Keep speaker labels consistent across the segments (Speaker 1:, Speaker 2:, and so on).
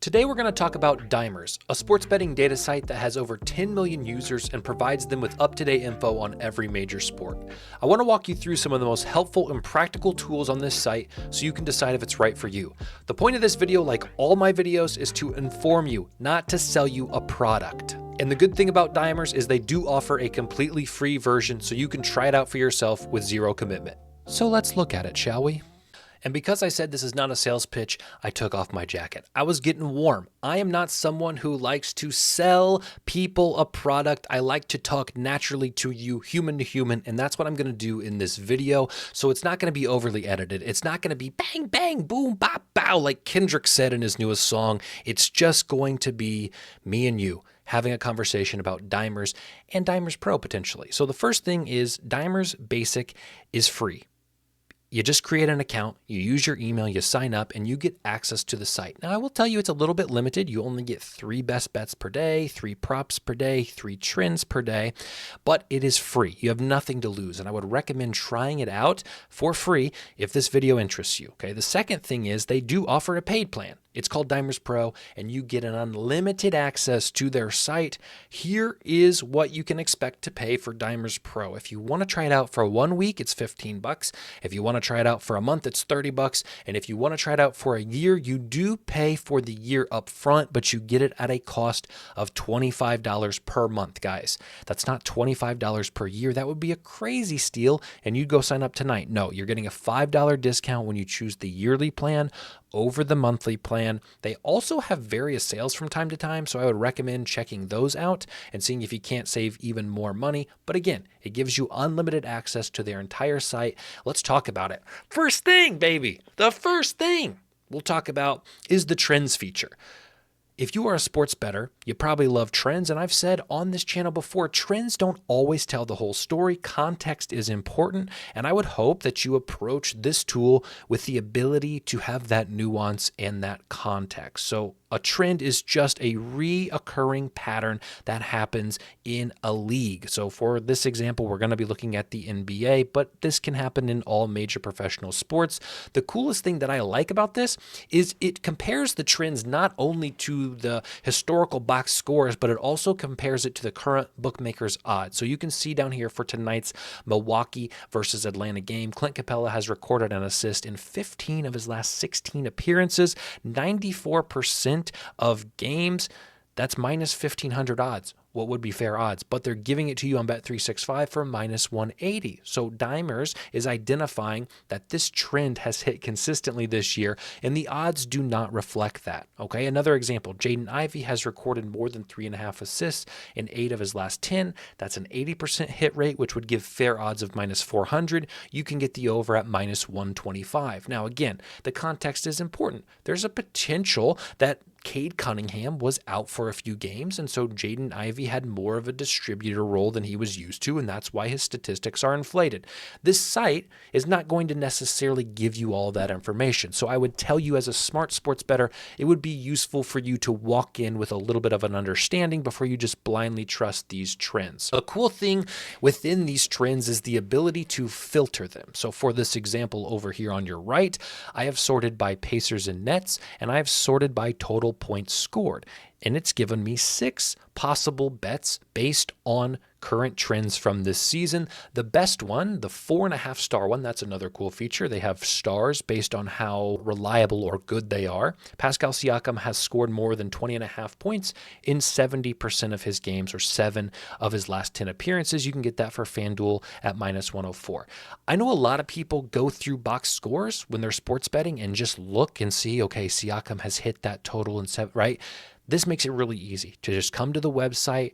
Speaker 1: Today we're going to talk about Dimers, a sports betting data site that has over 10 million users and provides them with up-to-date info on every major sport. I want to walk you through some of the most helpful and practical tools on this site so you can decide if it's right for you. The point of this video, like all my videos, is to inform you, not to sell you a product. And the good thing about Dimers is they do offer a completely free version so you can try it out for yourself with zero commitment. So let's look at it, shall we? And because I said this is not a sales pitch, I took off my jacket. I was getting warm. I am not someone who likes to sell people a product. I like to talk naturally to you, human to human, and that's what I'm going to do in this video. So it's not going to be overly edited. It's not going to be bang, bang, boom, bop, bow, like Kendrick said in his newest song. It's just going to be me and you having a conversation about Dimers and Dimers Pro potentially. So the first thing is Dimers Basic is free. You just create an account, you use your email, you sign up, and you get access to the site. Now, I will tell you it's a little bit limited. You only get 3 best bets per day, 3 props per day, 3 trends per day, but it is free. You have nothing to lose, and I would recommend trying it out for free if this video interests you. Okay. The second thing is they do offer a paid plan. It's called Dimers Pro, and you get an unlimited access to their site. Here is what you can expect to pay for Dimers Pro. If you want to try it out for 1 week, it's $15. If you want to try it out for a month, it's $30. And if you want to try it out for a year, you do pay for the year up front, but you get it at a cost of $25 per month, guys. That's not $25 per year. That would be a crazy steal, and you'd go sign up tonight. No, you're getting a $5 discount when you choose the yearly plan over the monthly plan. They also have various sales from time to time, so I would recommend checking those out and seeing if you can't save even more money. But again, it gives you unlimited access to their entire site. Let's talk about it. First thing, baby, the first thing we'll talk about is the trends feature. If you are a sports bettor, you probably love trends, and I've said on this channel before, trends don't always tell the whole story. Context is important, and I would hope that you approach this tool with the ability to have that nuance and that context. So a trend is just a reoccurring pattern that happens in a league. So for this example, we're going to be looking at the NBA, but this can happen in all major professional sports. The coolest thing that I like about this is it compares the trends not only to the historical box scores, but it also compares it to the current bookmakers' odds. So you can see down here for tonight's Milwaukee versus Atlanta game, Clint Capella has recorded an assist in 15 of his last 16 appearances, 94% of games. That's minus 1,500 odds. What would be fair odds, but they're giving it to you on Bet365 for minus 180. So Dimers is identifying that this trend has hit consistently this year, and the odds do not reflect that. Okay, another example, Jaden Ivey has recorded more than 3.5 assists in 8 of his last 10. That's an 80% hit rate, which would give fair odds of minus 400. You can get the over at minus 125. Now, again, the context is important. There's a potential that Cade Cunningham was out for a few games, and so Jaden Ivey had more of a distributor role than he was used to, and that's why his statistics are inflated. This site is not going to necessarily give you all that information, so I would tell you as a smart sports bettor, it would be useful for you to walk in with a little bit of an understanding before you just blindly trust these trends. A cool thing within these trends is the ability to filter them. So for this example over here on your right, I have sorted by Pacers and Nets, and I have sorted by total points scored, and it's given me 6 possible bets based on current trends from this season. The best one, the 4.5 star one, that's another cool feature. They have stars based on how reliable or good they are. Pascal Siakam has scored more than 20.5 points in 70% of his games, or 7 of his last 10 appearances. You can get that for FanDuel at minus 104. I know a lot of people go through box scores when they're sports betting and just look and see, okay, Siakam has hit that total in 7, right? This makes it really easy to just come to the website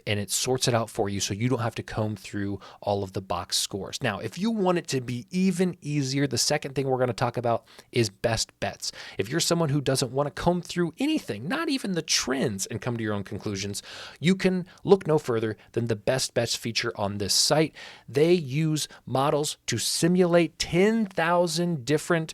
Speaker 1: and it sorts it out for you so you don't have to comb through all of the box scores. Now, if you want it to be even easier, the second thing we're going to talk about is best bets. If you're someone who doesn't want to comb through anything, not even the trends, and come to your own conclusions, you can look no further than the best bets feature on this site. They use models to simulate 10,000 different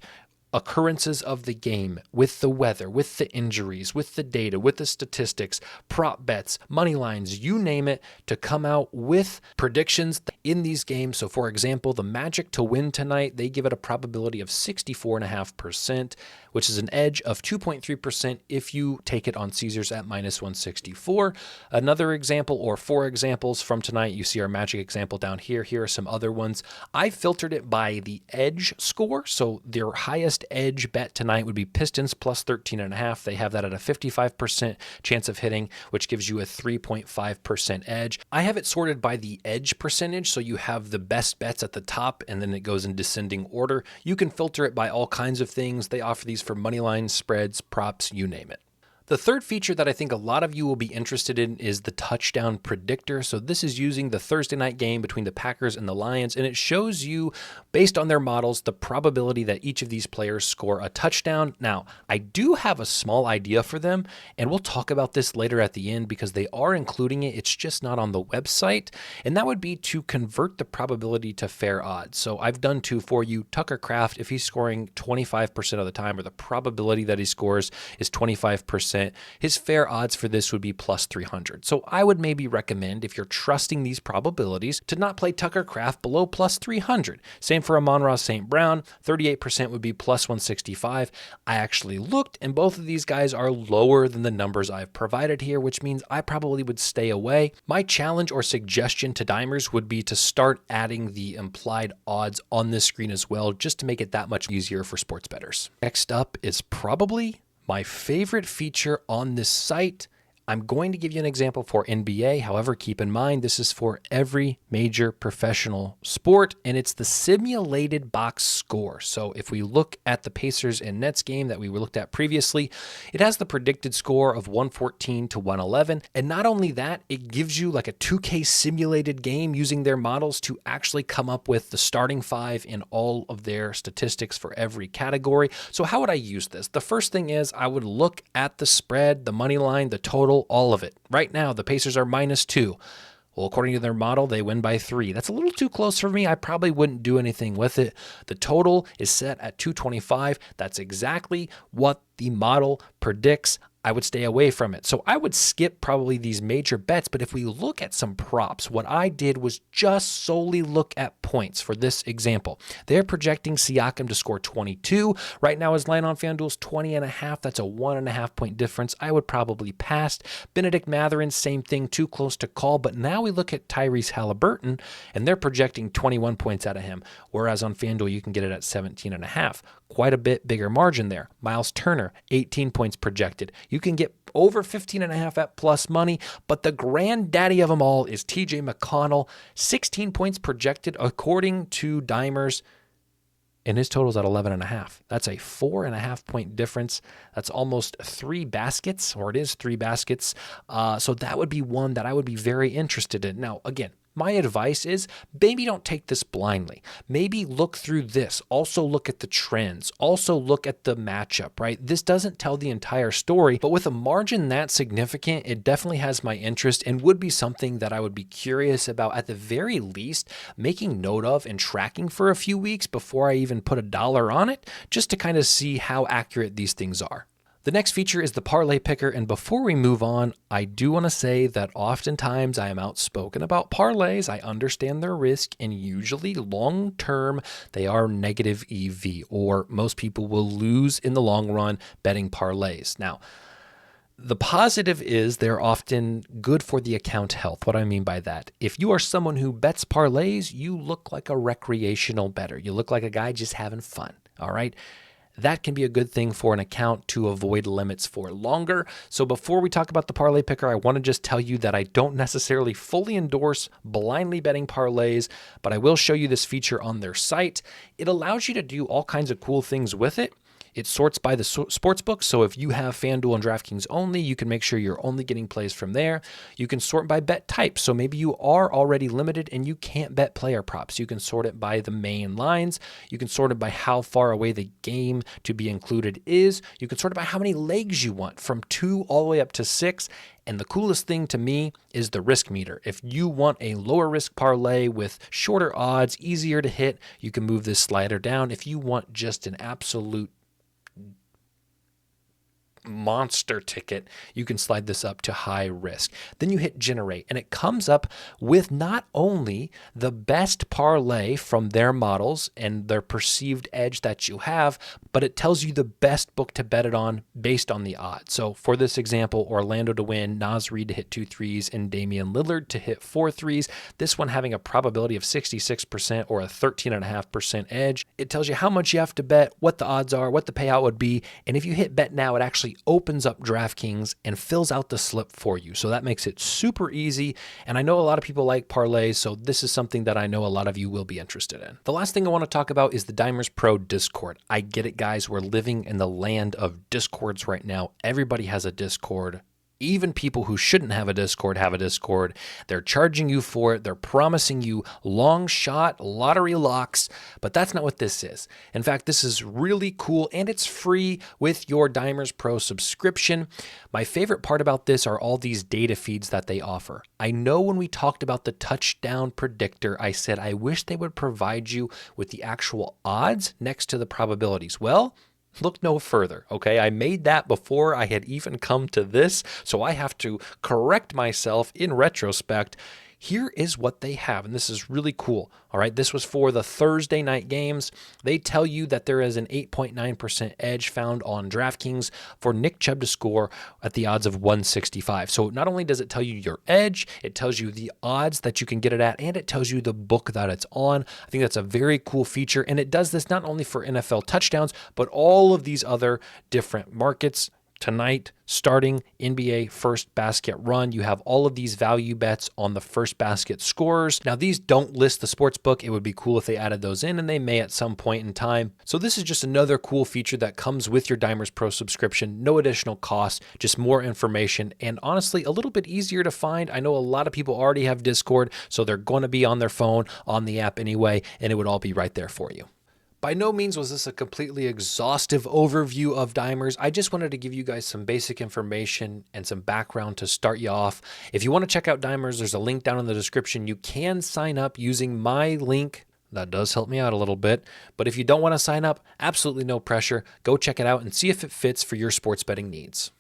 Speaker 1: occurrences of the game, with the weather, with the injuries, with the data, with the statistics, prop bets, money lines, you name it, to come out with predictions. in these games. So for example, the Magic to win tonight, they give it a probability of 64.5%, which is an edge of 2.3% if you take it on Caesars at minus 164. Another example, or 4 examples from tonight, you see our Magic example down here. Here are some other ones. I filtered it by the edge score. So their highest edge bet tonight would be Pistons plus 13.5. They have that at a 55% chance of hitting, which gives you a 3.5% edge. I have it sorted by the edge percentage, so you have the best bets at the top, and then it goes in descending order. You can filter it by all kinds of things. They offer these for money lines, spreads, props, you name it. The third feature that I think a lot of you will be interested in is the touchdown predictor. So this is using the Thursday night game between the Packers and the Lions, and it shows you, based on their models, the probability that each of these players score a touchdown. Now, I do have a small idea for them, and we'll talk about this later at the end because they are including it. It's just not on the website, and that would be to convert the probability to fair odds. So I've done 2 for you. Tucker Kraft, if he's scoring 25% of the time, or the probability that he scores is 25%, his fair odds for this would be plus 300. So I would maybe recommend, if you're trusting these probabilities, to not play Tucker Kraft below plus 300. Same for Amon-Ra St. Brown, 38% would be plus 165. I actually looked, and both of these guys are lower than the numbers I've provided here, which means I probably would stay away. My challenge or suggestion to dimers would be to start adding the implied odds on this screen as well, just to make it that much easier for sports bettors. Next up is probably my favorite feature on this site. I'm going to give you an example for NBA. However, keep in mind, this is for every major professional sport, and it's the simulated box score. So if we look at the Pacers and Nets game that we looked at previously, it has the predicted score of 114 to 111. And not only that, it gives you like a 2K simulated game using their models to actually come up with the starting 5 in all of their statistics for every category. So how would I use this? The first thing is I would look at the spread, the money line, the total, all of it. Right now, the Pacers are -2. Well, according to their model, they win by 3. That's a little too close for me. I probably wouldn't do anything with it. The total is set at 225. That's exactly what the model predicts. I would stay away from it. So I would skip probably these major bets, but if we look at some props, what I did was just solely look at points for this example. They're projecting Siakam to score 22. Right now his line on FanDuel is 20.5. That's a 1.5 point difference. I would probably pass. Benedict Mathurin, same thing, too close to call. But now we look at Tyrese Halliburton, and they're projecting 21 points out of him, whereas on FanDuel you can get it at 17.5. Quite a bit bigger margin there. Miles Turner, 18 points projected. You can get over 15.5 at plus money, but the granddaddy of them all is TJ McConnell, 16 points projected according to Dimers, and his total's at 11.5. That's a 4.5 point difference. That's almost 3 baskets, or it is 3 baskets. So that would be one that I would be very interested in. Now, again, my advice is maybe don't take this blindly. Maybe look through this. Also look at the trends. Also look at the matchup, right? This doesn't tell the entire story, but with a margin that significant, it definitely has my interest and would be something that I would be curious about, at the very least, making note of and tracking for a few weeks before I even put $1 on it, just to kind of see how accurate these things are. The next feature is the parlay picker, and before we move on, I do want to say that oftentimes I am outspoken about parlays. I understand their risk, and usually long-term they are negative EV, or most people will lose in the long run betting parlays. Now, the positive is they're often good for the account health. What do I mean by that? If you are someone who bets parlays, you look like a recreational bettor. You look like a guy just having fun, all right? That can be a good thing for an account to avoid limits for longer. So before we talk about the parlay picker, I want to just tell you that I don't necessarily fully endorse blindly betting parlays, but I will show you this feature on their site. It allows you to do all kinds of cool things with it. It sorts by the sportsbook, so if you have FanDuel and DraftKings only, you can make sure you're only getting plays from there. You can sort by bet type, so maybe you are already limited and you can't bet player props. You can sort it by the main lines. You can sort it by how far away the game to be included is. You can sort it by how many legs you want, from 2 all the way up to 6. And the coolest thing to me is the risk meter. If you want a lower risk parlay with shorter odds, easier to hit, you can move this slider down. If you want just an absolute monster ticket, you can slide this up to high risk. Then you hit generate, and it comes up with not only the best parlay from their models and their perceived edge that you have, but it tells you the best book to bet it on based on the odds. So for this example, Orlando to win, Naz Reid to hit 2 threes, and Damian Lillard to hit 4 threes. This one having a probability of 66% or a 13.5% edge. It tells you how much you have to bet, what the odds are, what the payout would be, and if you hit bet now, it actually opens up DraftKings and fills out the slip for you. So that makes it super easy. And I know a lot of people like parlays, so this is something that I know a lot of you will be interested in. The last thing I want to talk about is the Dimers Pro Discord. I get it, guys. We're living in the land of Discords right now. Everybody has a Discord. Even people who shouldn't have a Discord have a Discord. They're charging you for it. They're promising you long shot lottery locks, but that's not what this is. In fact, this is really cool, and it's free with your Dimers Pro subscription. My favorite part about this are all these data feeds that they offer. I know when we talked about the touchdown predictor, I said I wish they would provide you with the actual odds next to the probabilities. Well, look no further, okay? I made that before I had even come to this, so I have to correct myself in retrospect. Here is what they have, and this is really cool. All right, this was for the Thursday night games. They tell you that there is an 8.9% edge found on DraftKings for Nick Chubb to score at the odds of 165. So not only does it tell you your edge, it tells you the odds that you can get it at, and it tells you the book that it's on. I think that's a very cool feature, and it does this not only for NFL touchdowns, but all of these other different markets. Tonight, starting NBA first basket run, you have all of these value bets on the first basket scorers. Now, these don't list the sports book. It would be cool if they added those in, and they may at some point in time. So this is just another cool feature that comes with your Dimers Pro subscription. No additional cost, just more information, and honestly, a little bit easier to find. I know a lot of people already have Discord, so they're going to be on their phone, on the app anyway, and it would all be right there for you. By no means was this a completely exhaustive overview of Dimers. I just wanted to give you guys some basic information and some background to start you off. If you want to check out Dimers, there's a link down in the description. You can sign up using my link. That does help me out a little bit. But if you don't want to sign up, absolutely no pressure. Go check it out and see if it fits for your sports betting needs.